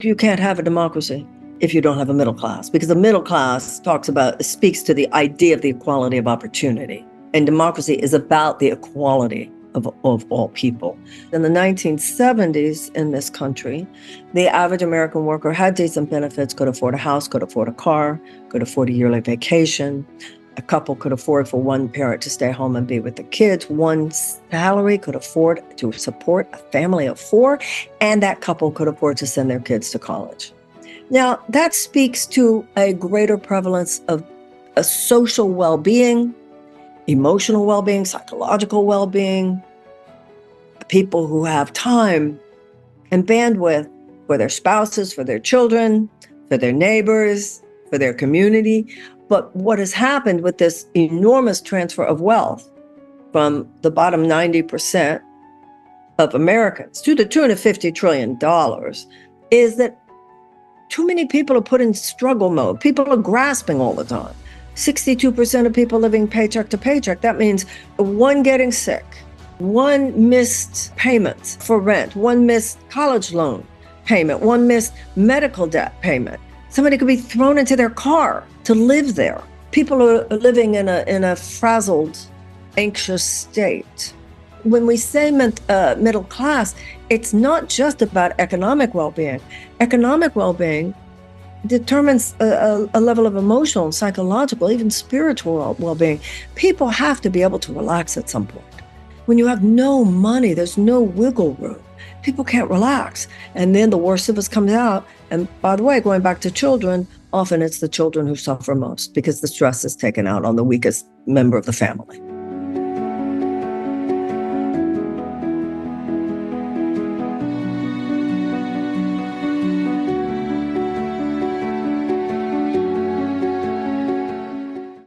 You can't have a democracy if you don't have a middle class, because the middle class speaks to the idea of the equality of opportunity. And democracy is about the equality of all people. In the 1970s in this country, the average American worker had decent benefits, could afford a house, could afford a car, could afford a yearly vacation. A couple could afford for one parent to stay home and be with the kids. One salary could afford to support a family of 4, and that couple could afford to send their kids to college. Now, that speaks to a greater prevalence of a social well-being, emotional well-being, psychological well-being, people who have time and bandwidth for their spouses, for their children, for their neighbors, for their community. But what has happened with this enormous transfer of wealth from the bottom 90% of Americans to the $250 trillion is that too many people are put in struggle mode. People are grasping all the time. 62% of people living paycheck to paycheck. That means one getting sick, one missed payment for rent, one missed college loan payment, one missed medical debt payment. Somebody could be thrown into their car to live there. People are living in a frazzled, anxious state. When we say middle class, it's not just about economic well-being. Economic well-being determines a level of emotional, psychological, even spiritual well-being. People have to be able to relax at some point. When you have no money, there's no wiggle room. People can't relax. And then the worst of us comes out. And by the way, going back to children, often it's the children who suffer most because the stress is taken out on the weakest member of the family.